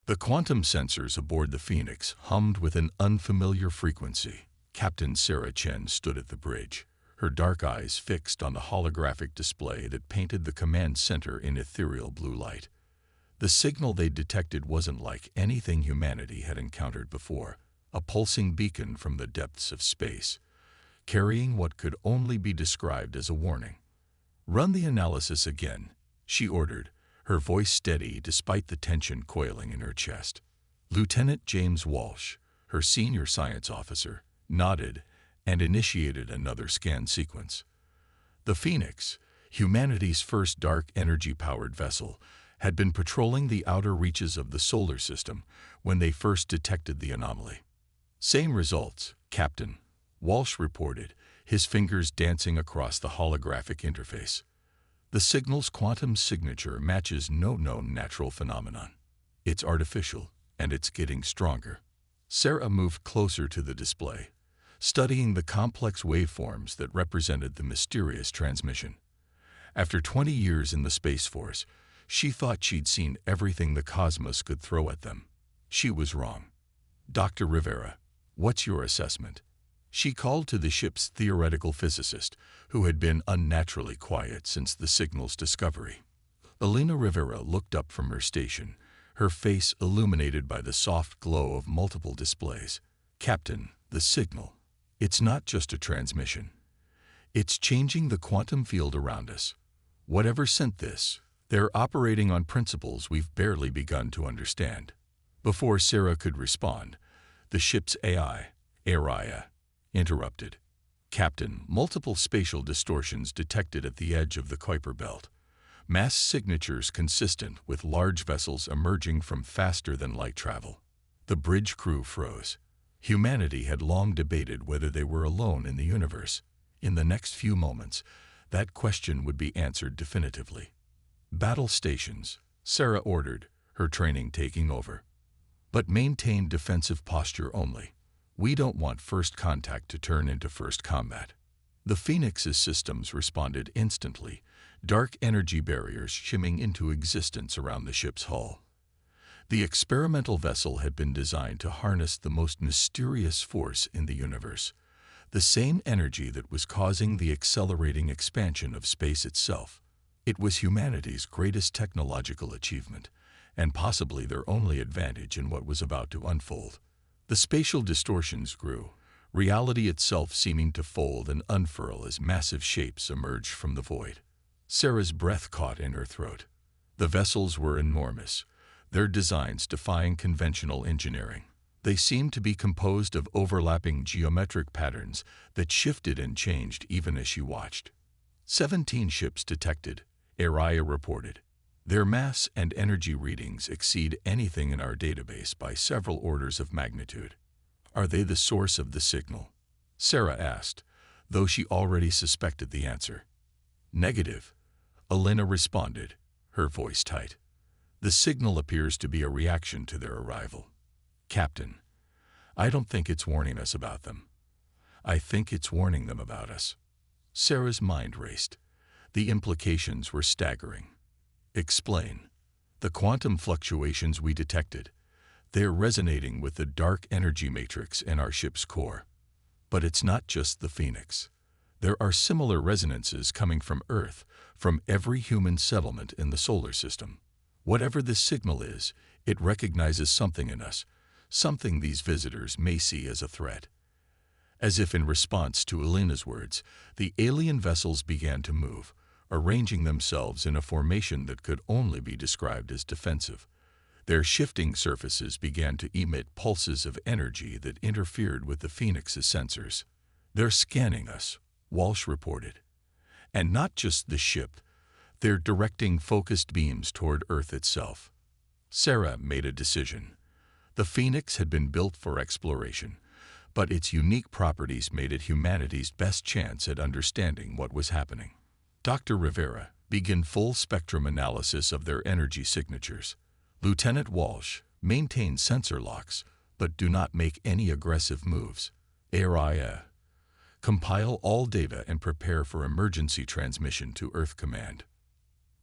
The quantum sensors aboard the Phoenix hummed with an unfamiliar frequency. Captain Sarah Chen stood at the bridge, her dark eyes fixed on the holographic display that painted the command center in ethereal blue light. The signal they detected wasn't like anything humanity had encountered before, a pulsing beacon from the depths of space, carrying what could only be described as a warning. "Run the analysis again," she ordered, her voice steady despite the tension coiling in her chest. Lieutenant James Walsh, her senior science officer, nodded and initiated another scan sequence. The Phoenix, humanity's first dark energy-powered vessel, had been patrolling the outer reaches of the solar system when they first detected the anomaly. "Same results, Captain," Walsh reported, his fingers dancing across the holographic interface. "The signal's quantum signature matches no known natural phenomenon. It's artificial, and it's getting stronger." Sarah moved closer to the display, studying the complex waveforms that represented the mysterious transmission. After 20 years in the Space Force, she thought she'd seen everything the cosmos could throw at them. She was wrong. "Dr. Rivera, what's your assessment?" She called to the ship's theoretical physicist, who had been unnaturally quiet since the signal's discovery. Elena Rivera looked up from her station, her face illuminated by the soft glow of multiple displays. "Captain, the signal. It's not just a transmission. It's changing the quantum field around us. Whatever sent this, they're operating on principles we've barely begun to understand." Before Sarah could respond, the ship's AI, Araya, interrupted. "Captain, multiple spatial distortions detected at the edge of the Kuiper belt. Mass signatures consistent with large vessels emerging from faster-than-light travel." The bridge crew froze. Humanity had long debated whether they were alone in the universe. In the next few moments, that question would be answered definitively. "Battle stations," Sarah ordered, her training taking over. "But maintain defensive posture only. We don't want first contact to turn into first combat." The Phoenix's systems responded instantly, dark energy barriers shimming into existence around the ship's hull. The experimental vessel had been designed to harness the most mysterious force in the universe, the same energy that was causing the accelerating expansion of space itself. It was humanity's greatest technological achievement, and possibly their only advantage in what was about to unfold. The spatial distortions grew, reality itself seeming to fold and unfurl as massive shapes emerged from the void. Sarah's breath caught in her throat. The vessels were enormous, their designs defying conventional engineering. They seemed to be composed of overlapping geometric patterns that shifted and changed even as she watched. 17 ships detected, Araya reported. Their mass and energy readings exceed anything in our database by several orders of magnitude. "Are they the source of the signal?" Sarah asked, though she already suspected the answer. "Negative," Elena responded, her voice tight. "The signal appears to be a reaction to their arrival." "Captain, I don't think it's warning us about them. I think it's warning them about us." Sarah's mind raced. The implications were staggering. "Explain." "The quantum fluctuations we detected. They're resonating with the dark energy matrix in our ship's core. But it's not just the Phoenix. There are similar resonances coming from Earth, from every human settlement in the solar system. Whatever this signal is, it recognizes something in us, something these visitors may see as a threat." As if in response to Elena's words, the alien vessels began to move, arranging themselves in a formation that could only be described as defensive. Their shifting surfaces began to emit pulses of energy that interfered with the Phoenix's sensors. "They're scanning us," Walsh reported. "And not just the ship. They're directing focused beams toward Earth itself." Sarah made a decision. The Phoenix had been built for exploration, but its unique properties made it humanity's best chance at understanding what was happening. "Dr. Rivera, begin full-spectrum analysis of their energy signatures. Lieutenant Walsh, maintain sensor locks, but do not make any aggressive moves. Araya, compile all data and prepare for emergency transmission to Earth Command."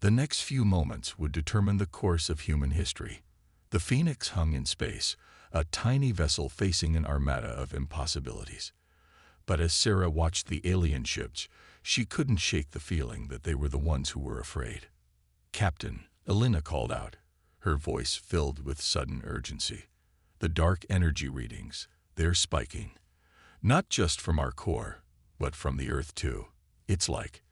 The next few moments would determine the course of human history. The Phoenix hung in space, a tiny vessel facing an armada of impossibilities. But as Sarah watched the alien ships, she couldn't shake the feeling that they were the ones who were afraid. "Captain," Elena called out, her voice filled with sudden urgency. "The dark energy readings, they're spiking. Not just from our core, but from the Earth too. It's like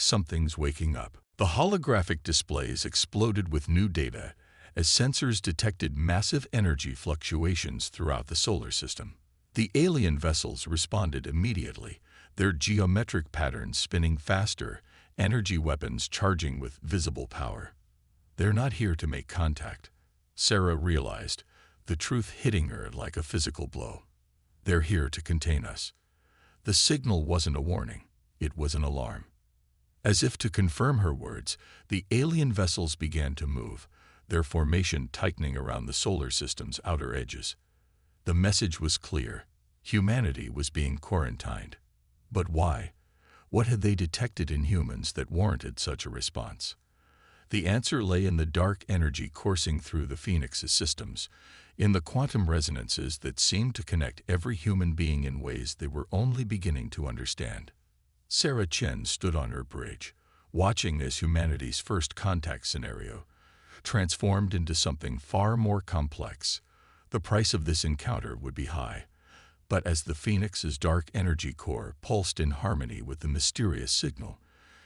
something's waking up." The holographic displays exploded with new data as sensors detected massive energy fluctuations throughout the solar system. The alien vessels responded immediately, their geometric patterns spinning faster, energy weapons charging with visible power. "They're not here to make contact," Sarah realized, the truth hitting her like a physical blow. "They're here to contain us." The signal wasn't a warning, it was an alarm. As if to confirm her words, the alien vessels began to move, their formation tightening around the solar system's outer edges. The message was clear: humanity was being quarantined. But why? What had they detected in humans that warranted such a response? The answer lay in the dark energy coursing through the Phoenix's systems, in the quantum resonances that seemed to connect every human being in ways they were only beginning to understand. Sarah Chen stood on her bridge, watching as humanity's first contact scenario transformed into something far more complex. The price of this encounter would be high, but as the Phoenix's dark energy core pulsed in harmony with the mysterious signal,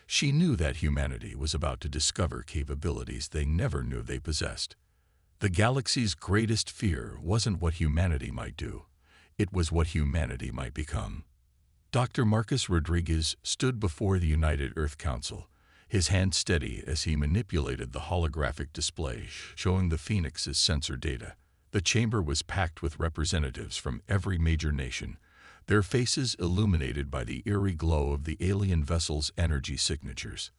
she knew that humanity was about to discover capabilities they never knew they possessed. The galaxy's greatest fear wasn't what humanity might do, it was what humanity might become. Dr. Marcus Rodriguez stood before the United Earth Council, his hand steady as he manipulated the holographic display showing the Phoenix's sensor data. The chamber was packed with representatives from every major nation, their faces illuminated by the eerie glow of the alien vessel's energy signatures.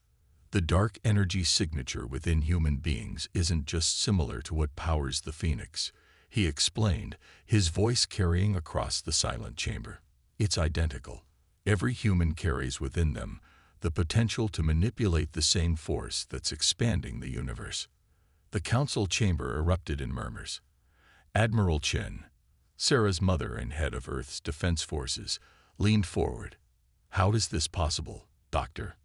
"The dark energy signature within human beings isn't just similar to what powers the Phoenix," he explained, his voice carrying across the silent chamber. "It's identical. Every human carries within them the potential to manipulate the same force that's expanding the universe." The council chamber erupted in murmurs. Admiral Chen, Sarah's mother and head of Earth's defense forces, leaned forward. "How is this possible, Doctor?"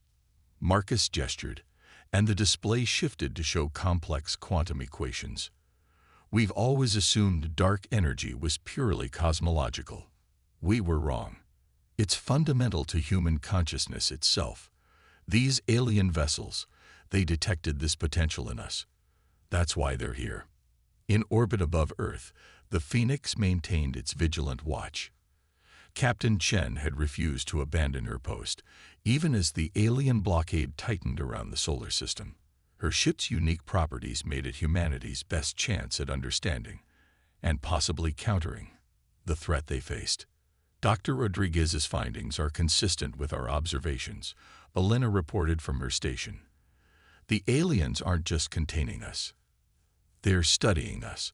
Marcus gestured, and the display shifted to show complex quantum equations. "We've always assumed dark energy was purely cosmological. We were wrong. It's fundamental to human consciousness itself. These alien vessels, they detected this potential in us. That's why they're here." In orbit above Earth, the Phoenix maintained its vigilant watch. Captain Chen had refused to abandon her post, even as the alien blockade tightened around the solar system. Her ship's unique properties made it humanity's best chance at understanding, and possibly countering, the threat they faced. "Dr. Rodriguez's findings are consistent with our observations," Elena reported from her station. "The aliens aren't just containing us. They're studying us.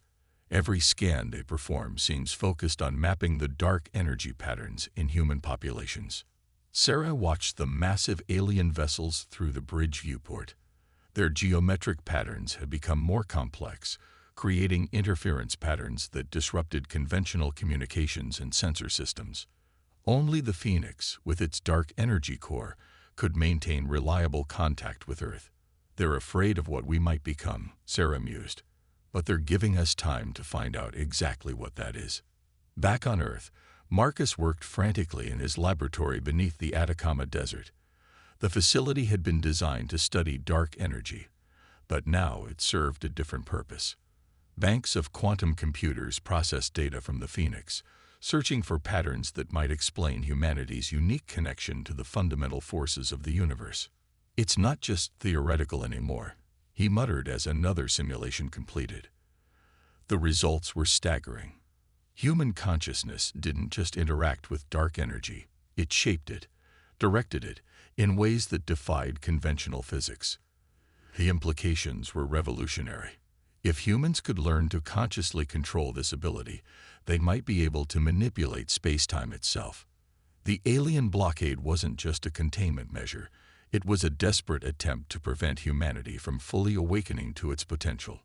Every scan they perform seems focused on mapping the dark energy patterns in human populations." Sarah watched the massive alien vessels through the bridge viewport. Their geometric patterns had become more complex, creating interference patterns that disrupted conventional communications and sensor systems. Only the Phoenix, with its dark energy core, could maintain reliable contact with Earth. "They're afraid of what we might become," Sarah mused, "but they're giving us time to find out exactly what that is." Back on Earth, Marcus worked frantically in his laboratory beneath the Atacama Desert. The facility had been designed to study dark energy, but now it served a different purpose. Banks of quantum computers processed data from the Phoenix, searching for patterns that might explain humanity's unique connection to the fundamental forces of the universe. "It's not just theoretical anymore," he muttered as another simulation completed. The results were staggering. Human consciousness didn't just interact with dark energy, it shaped it, directed it, in ways that defied conventional physics. The implications were revolutionary. If humans could learn to consciously control this ability, they might be able to manipulate space-time itself. The alien blockade wasn't just a containment measure, it was a desperate attempt to prevent humanity from fully awakening to its potential.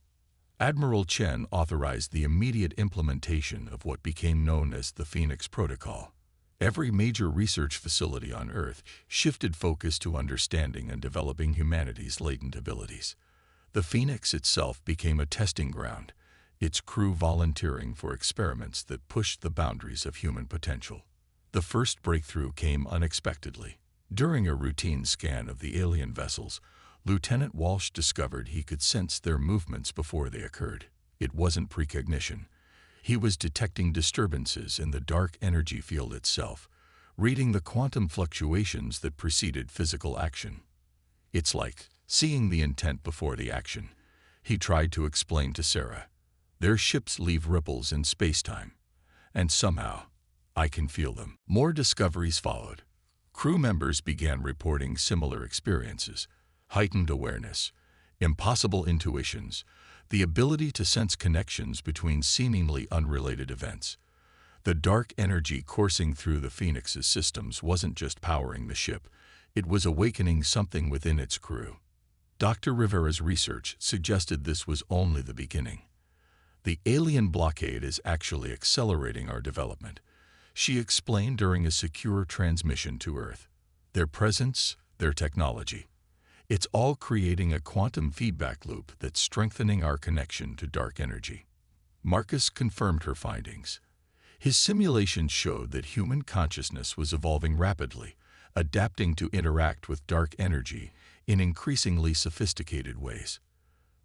Admiral Chen authorized the immediate implementation of what became known as the Phoenix Protocol. Every major research facility on Earth shifted focus to understanding and developing humanity's latent abilities. The Phoenix itself became a testing ground, its crew volunteering for experiments that pushed the boundaries of human potential. The first breakthrough came unexpectedly. During a routine scan of the alien vessels, Lieutenant Walsh discovered he could sense their movements before they occurred. It wasn't precognition. He was detecting disturbances in the dark energy field itself, reading the quantum fluctuations that preceded physical action. It's like seeing the intent before the action, he tried to explain to Sarah. Their ships leave ripples in space-time, and somehow, I can feel them. More discoveries followed. Crew members began reporting similar experiences, heightened awareness, impossible intuitions, the ability to sense connections between seemingly unrelated events. The dark energy coursing through the Phoenix's systems wasn't just powering the ship, it was awakening something within its crew. Dr. Rivera's research suggested this was only the beginning. The alien blockade is actually accelerating our development, she explained during a secure transmission to Earth. Their presence, their technology. It's all creating a quantum feedback loop that's strengthening our connection to dark energy. Marcus confirmed her findings. His simulations showed that human consciousness was evolving rapidly, adapting to interact with dark energy in increasingly sophisticated ways.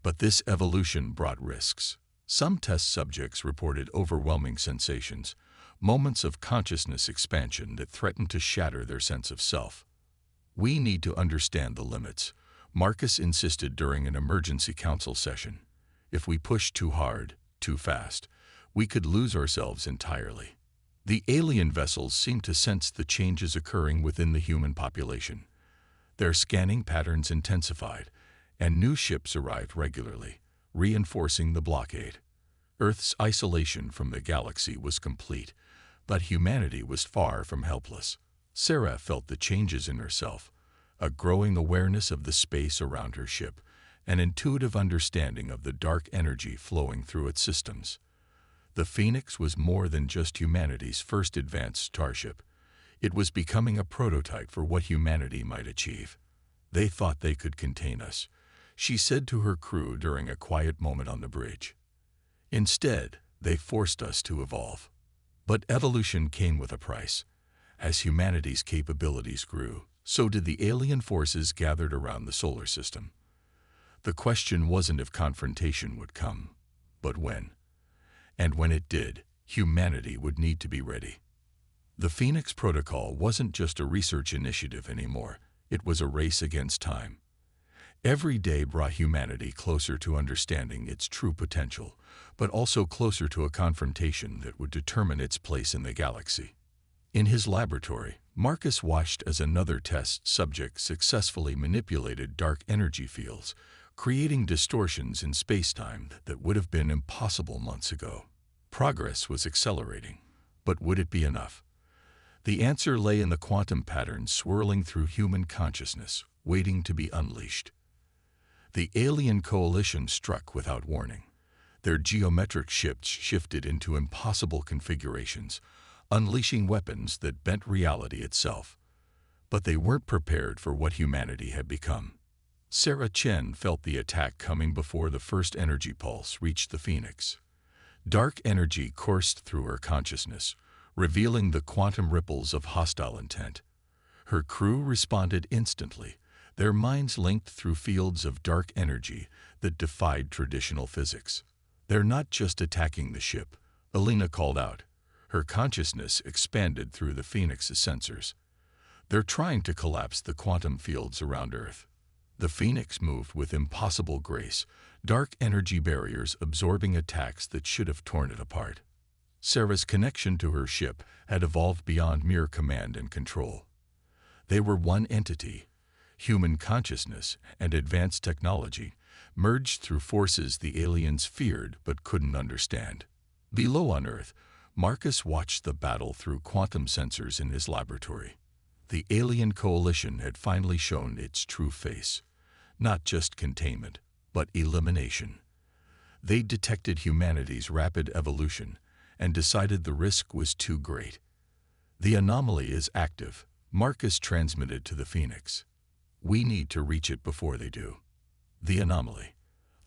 But this evolution brought risks. Some test subjects reported overwhelming sensations, moments of consciousness expansion that threatened to shatter their sense of self. We need to understand the limits, Marcus insisted during an emergency council session. If we push too hard, too fast, we could lose ourselves entirely. The alien vessels seemed to sense the changes occurring within the human population. Their scanning patterns intensified, and new ships arrived regularly, reinforcing the blockade. Earth's isolation from the galaxy was complete, but humanity was far from helpless. Sarah felt the changes in herself, a growing awareness of the space around her ship, an intuitive understanding of the dark energy flowing through its systems. The Phoenix was more than just humanity's first advanced starship. It was becoming a prototype for what humanity might achieve. They thought they could contain us, she said to her crew during a quiet moment on the bridge. Instead, they forced us to evolve. But evolution came with a price. As humanity's capabilities grew, so did the alien forces gathered around the solar system. The question wasn't if confrontation would come, but when. And when it did, humanity would need to be ready. The Phoenix Protocol wasn't just a research initiative anymore, it was a race against time. Every day brought humanity closer to understanding its true potential, but also closer to a confrontation that would determine its place in the galaxy. In his laboratory, Marcus watched as another test subject successfully manipulated dark energy fields, creating distortions in space-time that would have been impossible months ago. Progress was accelerating, but would it be enough? The answer lay in the quantum patterns swirling through human consciousness, waiting to be unleashed. The alien coalition struck without warning. Their geometric ships shifted into impossible configurations, unleashing weapons that bent reality itself. But they weren't prepared for what humanity had become. Sarah Chen felt the attack coming before the first energy pulse reached the Phoenix. Dark energy coursed through her consciousness, revealing the quantum ripples of hostile intent. Her crew responded instantly, their minds linked through fields of dark energy that defied traditional physics. They're not just attacking the ship, Alina called out. Her consciousness expanded through the Phoenix's sensors. They're trying to collapse the quantum fields around Earth. The Phoenix moved with impossible grace, dark energy barriers absorbing attacks that should have torn it apart. Sarah's connection to her ship had evolved beyond mere command and control. They were one entity. Human consciousness and advanced technology merged through forces the aliens feared but couldn't understand. Below on Earth, Marcus watched the battle through quantum sensors in his laboratory. The alien coalition had finally shown its true face. Not just containment, but elimination. They detected humanity's rapid evolution and decided the risk was too great. The anomaly is active, Marcus transmitted to the Phoenix. We need to reach it before they do. The anomaly,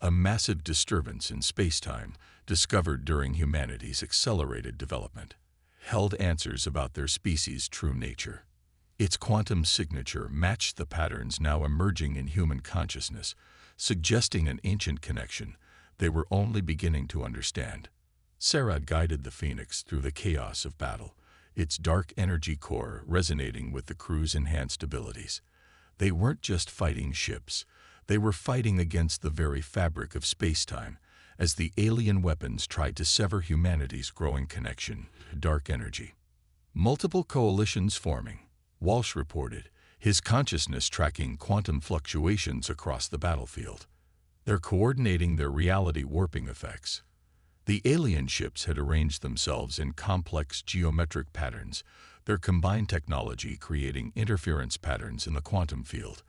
a massive disturbance in space-time discovered during humanity's accelerated development, held answers about their species' true nature. Its quantum signature matched the patterns now emerging in human consciousness, suggesting an ancient connection they were only beginning to understand. Sarah guided the Phoenix through the chaos of battle, its dark energy core resonating with the crew's enhanced abilities. They weren't just fighting ships, they were fighting against the very fabric of space-time, as the alien weapons tried to sever humanity's growing connection to dark energy. Multiple coalitions forming, Walsh reported, his consciousness tracking quantum fluctuations across the battlefield. They're coordinating their reality warping effects. The alien ships had arranged themselves in complex geometric patterns, their combined technology creating interference patterns in the quantum field.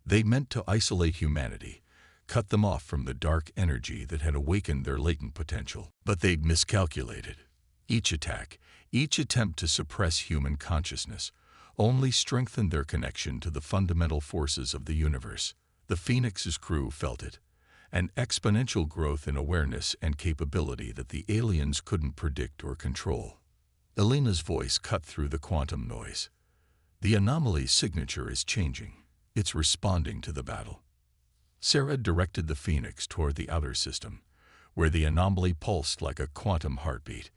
They meant to isolate humanity, cut them off from the dark energy that had awakened their latent potential. But they'd miscalculated. Each attack, each attempt to suppress human consciousness, only strengthened their connection to the fundamental forces of the universe. The Phoenix's crew felt it, an exponential growth in awareness and capability that the aliens couldn't predict or control. Elena's voice cut through the quantum noise. The anomaly's signature is changing. It's responding to the battle. Sarah directed the Phoenix toward the outer system, where the anomaly pulsed like a quantum heartbeat.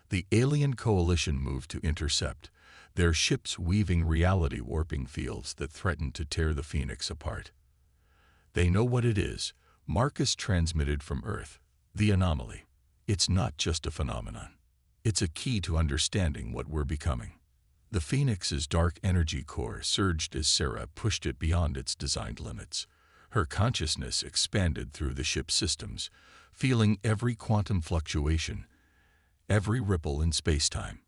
The alien coalition moved to intercept, their ships weaving reality warping fields that threatened to tear the Phoenix apart. They know what it is, Marcus transmitted from Earth, the anomaly. It's not just a phenomenon. It's a key to understanding what we're becoming. The Phoenix's dark energy core surged as Sarah pushed it beyond its designed limits. Her consciousness expanded through the ship's systems, feeling every quantum fluctuation, every ripple in space-time.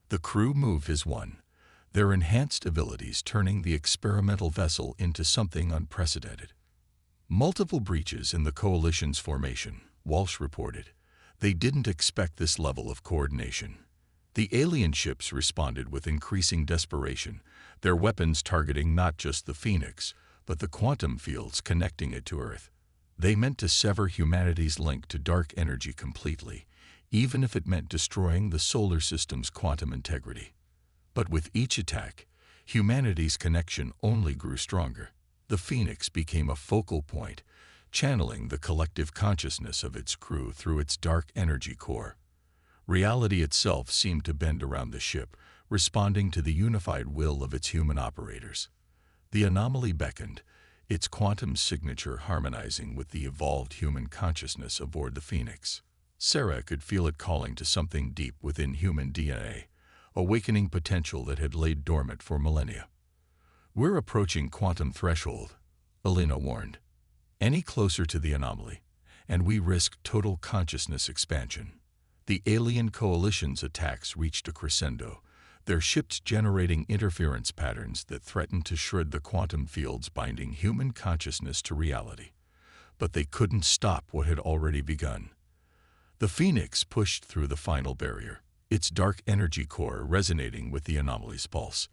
The crew moved as one, their enhanced abilities turning the experimental vessel into something unprecedented. Multiple breaches in the coalition's formation, Walsh reported. They didn't expect this level of coordination. The alien ships responded with increasing desperation, their weapons targeting not just the Phoenix, but the quantum fields connecting it to Earth. They meant to sever humanity's link to dark energy completely, even if it meant destroying the solar system's quantum integrity. But with each attack, humanity's connection only grew stronger. The Phoenix became a focal point, channeling the collective consciousness of its crew through its dark energy core. Reality itself seemed to bend around the ship, responding to the unified will of its human operators. The anomaly beckoned, its quantum signature harmonizing with the evolved human consciousness aboard the Phoenix. Sarah could feel it calling to something deep within human DNA, awakening potential that had laid dormant for millennia. "We're approaching quantum threshold," Elena warned. "Any closer to the anomaly, and we risk total consciousness expansion." The alien coalition's attacks reached a crescendo, their ships generating interference patterns that threatened to shred the quantum fields binding human consciousness to reality. But they couldn't stop what had already begun. The Phoenix pushed through the final barrier, its dark energy core resonating with the anomaly's pulse.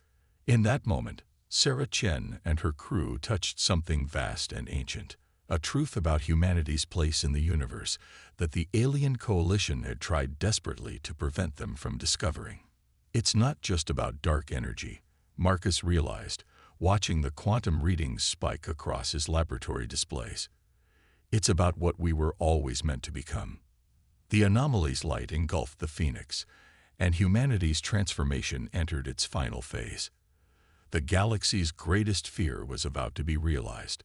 In that moment, Sarah Chen and her crew touched something vast and ancient, a truth about humanity's place in the universe that the alien coalition had tried desperately to prevent them from discovering. It's not just about dark energy, Marcus realized, watching the quantum readings spike across his laboratory displays. It's about what we were always meant to become. The anomaly's light engulfed the Phoenix, and humanity's transformation entered its final phase. The galaxy's greatest fear was about to be realized,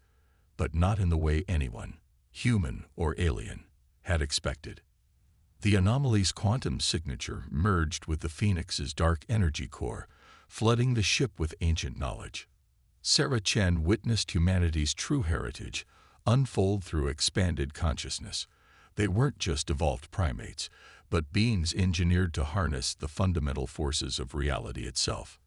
but not in the way anyone, human or alien, had expected. The anomaly's quantum signature merged with the Phoenix's dark energy core, flooding the ship with ancient knowledge. Sarah Chen witnessed humanity's true heritage unfold through expanded consciousness. They weren't just evolved primates, but beings engineered to harness the fundamental forces of reality itself.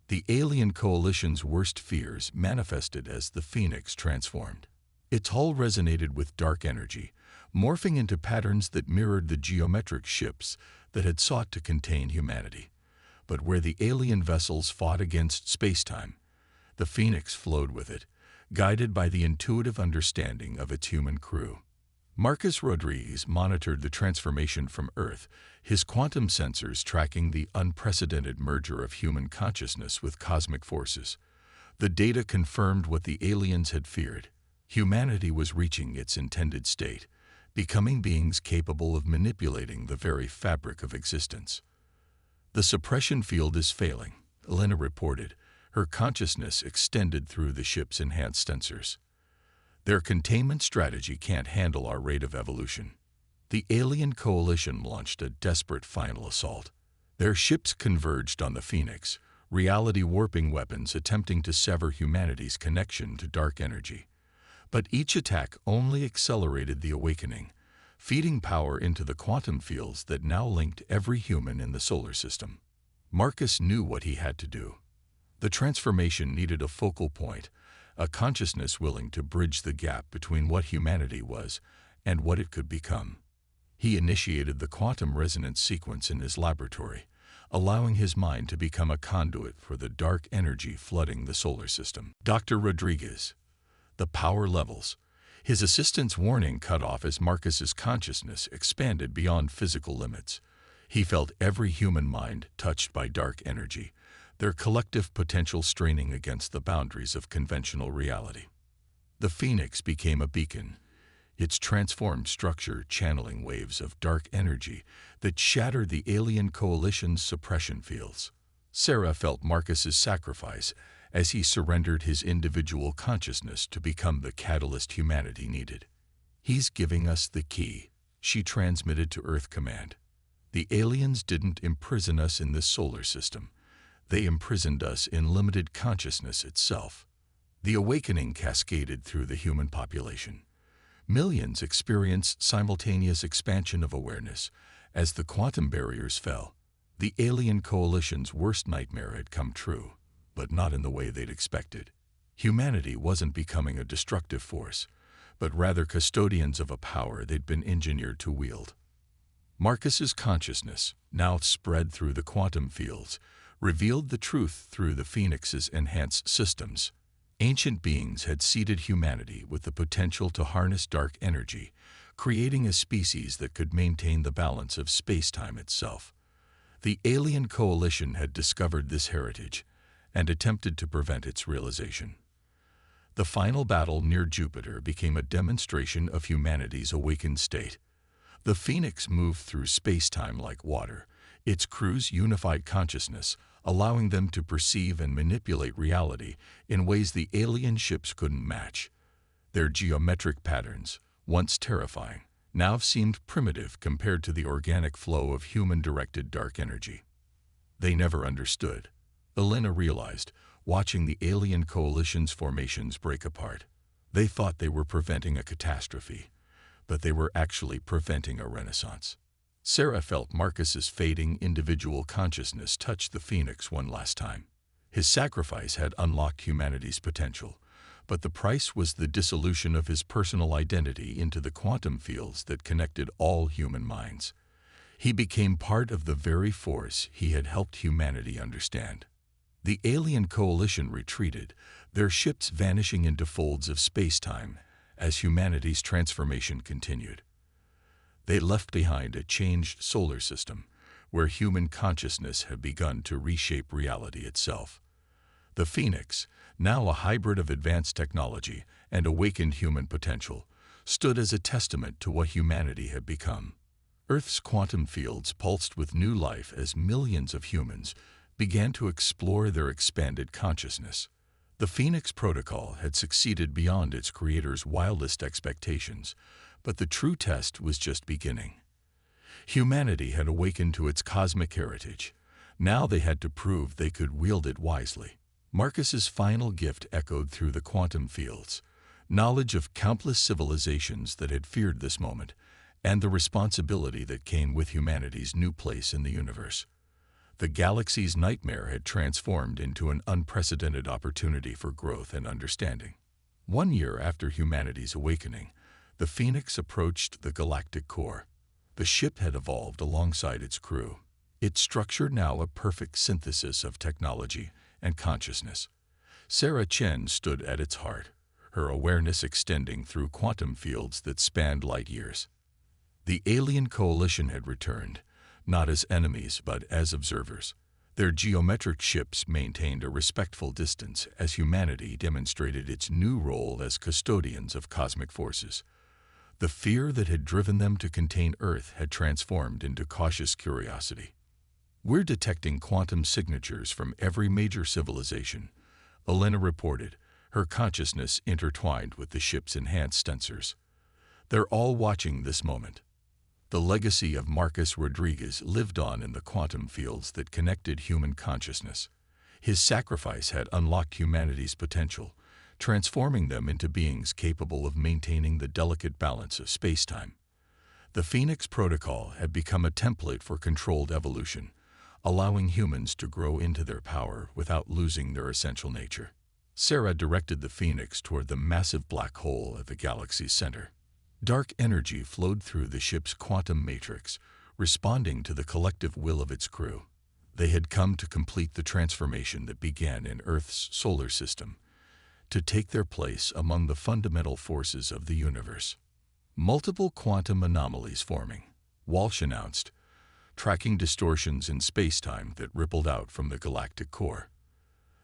The alien coalition's worst fears manifested as the Phoenix transformed. Its hull resonated with dark energy, morphing into patterns that mirrored the geometric ships that had sought to contain humanity. But where the alien vessels fought against space-time, the Phoenix flowed with it, guided by the intuitive understanding of its human crew. Marcus Rodriguez monitored the transformation from Earth, his quantum sensors tracking the unprecedented merger of human consciousness with cosmic forces. The data confirmed what the aliens had feared. Humanity was reaching its intended state, becoming beings capable of manipulating the very fabric of existence. "The suppression field is failing," Elena reported, her consciousness extended through the ship's enhanced sensors. "Their containment strategy can't handle our rate of evolution." The alien coalition launched a desperate final assault. Their ships converged on the Phoenix, reality-warping weapons attempting to sever humanity's connection to dark energy. But each attack only accelerated the awakening, feeding power into the quantum fields that now linked every human in the solar system. Marcus knew what he had to do. The transformation needed a focal point, a consciousness willing to bridge the gap between what humanity was and what it could become. He initiated the quantum resonance sequence in his laboratory, allowing his mind to become a conduit for the dark energy flooding the solar system. Dr. Rodriguez. The power levels. His assistant's warning cut off as Marcus's consciousness expanded beyond physical limits. He felt every human mind touched by dark energy, their collective potential straining against the boundaries of conventional reality. The Phoenix became a beacon, its transformed structure channeling waves of dark energy that shattered the alien coalition's suppression fields. Sarah felt Marcus's sacrifice as he surrendered his individual consciousness to become the catalyst humanity needed. "He's giving us the key," she transmitted to Earth Command. "The aliens didn't imprison us in this solar system. They imprisoned us in limited consciousness itself." The awakening cascaded through the human population. Millions experienced simultaneous expansion of awareness as the quantum barriers fell. The alien coalition's worst nightmare had come true, but not in the way they'd expected. Humanity wasn't becoming a destructive force, but rather custodians of a power they'd been engineered to wield. Marcus's consciousness, now spread through the quantum fields, revealed the truth through the Phoenix's enhanced systems. Ancient beings had seeded humanity with the potential to harness dark energy, creating a species that could maintain the balance of space-time itself. The alien coalition had discovered this heritage and attempted to prevent its realization. The final battle near Jupiter became a demonstration of humanity's awakened state. The Phoenix moved through space-time like water, its crew's unified consciousness allowing them to perceive and manipulate reality in ways the alien ships couldn't match. Their geometric patterns, once terrifying, now seemed primitive compared to the organic flow of human-directed dark energy. They never understood, Elena realized, watching the alien coalition's formations break apart. They thought they were preventing a catastrophe, but they were actually preventing a renaissance. Sarah felt Marcus's fading individual consciousness touch the Phoenix one last time. His sacrifice had unlocked humanity's potential, but the price was the dissolution of his personal identity into the quantum fields that connected all human minds. He became part of the very force he had helped humanity understand. The alien coalition retreated, their ships vanishing into folds of space-time as humanity's transformation continued. They left behind a changed solar system where human consciousness had begun to reshape reality itself. The Phoenix, now a hybrid of advanced technology and awakened human potential, stood as a testament to what humanity had become. Earth's quantum fields pulsed with new life as millions of humans began to explore their expanded consciousness. The Phoenix Protocol had succeeded beyond its creator's wildest expectations, but the true test was just beginning. Humanity had awakened to its cosmic heritage. Now they had to prove they could wield it wisely. Marcus's final gift echoed through the quantum fields, knowledge of countless civilizations that had feared this moment, and the responsibility that came with humanity's new place in the universe. The galaxy's nightmare had transformed into an unprecedented opportunity for growth and understanding. 1 year after humanity's awakening, The Phoenix approached the galactic core. The ship had evolved alongside its crew, its structure now a perfect synthesis of technology and consciousness. Sarah Chen stood at its heart, her awareness extending through quantum fields that spanned light years. The alien coalition had returned, not as enemies but as observers. Their geometric ships maintained a respectful distance as humanity demonstrated its new role as custodians of cosmic forces. The fear that had driven them to contain Earth had transformed into cautious curiosity. "We're detecting quantum signatures from every major civilization," Elena reported, her consciousness intertwined with the ship's enhanced sensors. "They're all watching this moment." The legacy of Marcus Rodriguez lived on in the quantum fields that connected human consciousness. His sacrifice had unlocked humanity's potential, transforming them into beings capable of maintaining the delicate balance of space-time. The Phoenix Protocol had become a template for controlled evolution, allowing humans to grow into their power without losing their essential nature. Sarah directed the Phoenix toward the massive black hole at the galaxy's center. Dark energy flowed through the ship's quantum matrix, responding to the collective will of its crew. They had come to complete the transformation that began in Earth's solar system, to take their place among the fundamental forces of the universe. "Multiple quantum anomalies forming," Walsh announced, tracking distortions in space-time that rippled out from the galactic core.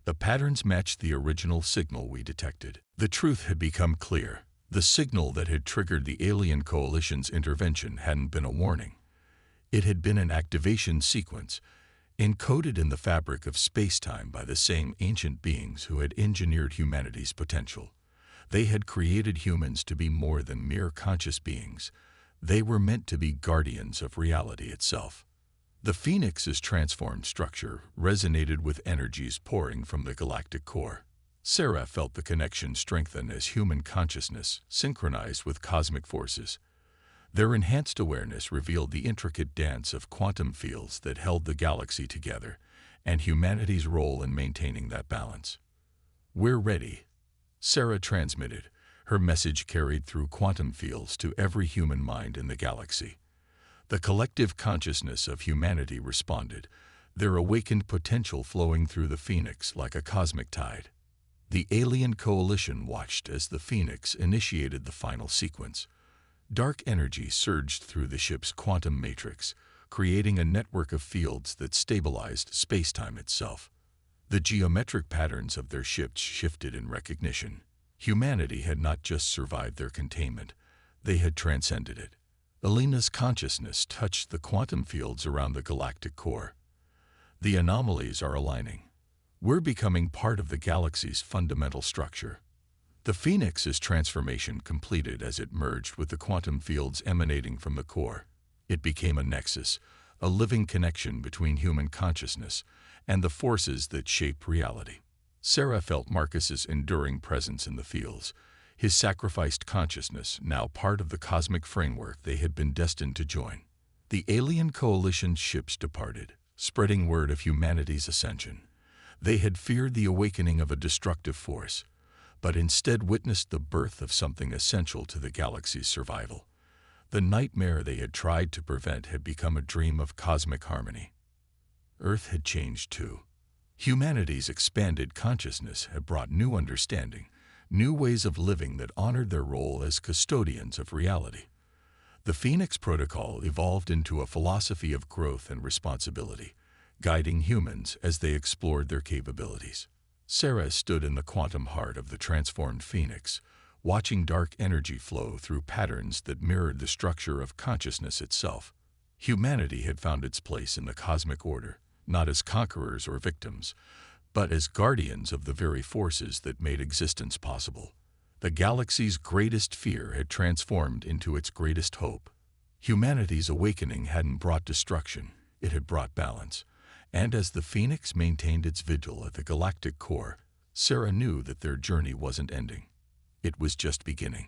"The patterns matched the original signal we detected." The truth had become clear. The signal that had triggered the alien coalition's intervention hadn't been a warning. It had been an activation sequence, encoded in the fabric of space-time by the same ancient beings who had engineered humanity's potential. They had created humans to be more than mere conscious beings. They were meant to be guardians of reality itself. The Phoenix's transformed structure resonated with energies pouring from the galactic core. Sarah felt the connection strengthen as human consciousness synchronized with cosmic forces. Their enhanced awareness revealed the intricate dance of quantum fields that held the galaxy together, and humanity's role in maintaining that balance. "We're ready," Sarah transmitted, her message carried through quantum fields to every human mind in the galaxy. The collective consciousness of humanity responded, their awakened potential flowing through the Phoenix like a cosmic tide. The alien coalition watched as the Phoenix initiated the final sequence. Dark energy surged through the ship's quantum matrix, creating a network of fields that stabilized space-time itself. The geometric patterns of their ships shifted in recognition. Humanity had not just survived their containment, they had transcended it. Elena's consciousness touched the quantum fields around the galactic core. "The anomalies are aligning. We're becoming part of the galaxy's fundamental structure." The Phoenix's transformation completed as it merged with the quantum fields emanating from the core. It became a nexus, a living connection between human consciousness and the forces that shape reality. Sarah felt Marcus's enduring presence in the fields, his sacrificed consciousness now part of the cosmic framework they had been destined to join. The alien coalition's ships departed, spreading word of humanity's ascension. They had feared the awakening of a destructive force, but instead witnessed the birth of something essential to the galaxy's survival. The nightmare they had tried to prevent had become a dream of cosmic harmony. Earth had changed too. Humanity's expanded consciousness had brought new understanding, new ways of living that honored their role as custodians of reality. The Phoenix Protocol evolved into a philosophy of growth and responsibility, guiding humans as they explored their capabilities. Sarah stood in the quantum heart of the transformed Phoenix, watching dark energy flow through patterns that mirrored the structure of consciousness itself. Humanity had found its place in the cosmic order, not as conquerors or victims, but as guardians of the very forces that made existence possible. The galaxy's greatest fear had transformed into its greatest hope. Humanity's awakening hadn't brought destruction, it had brought balance. And as the Phoenix maintained its vigil at the galactic core, Sarah knew that their journey wasn't ending. It was just beginning.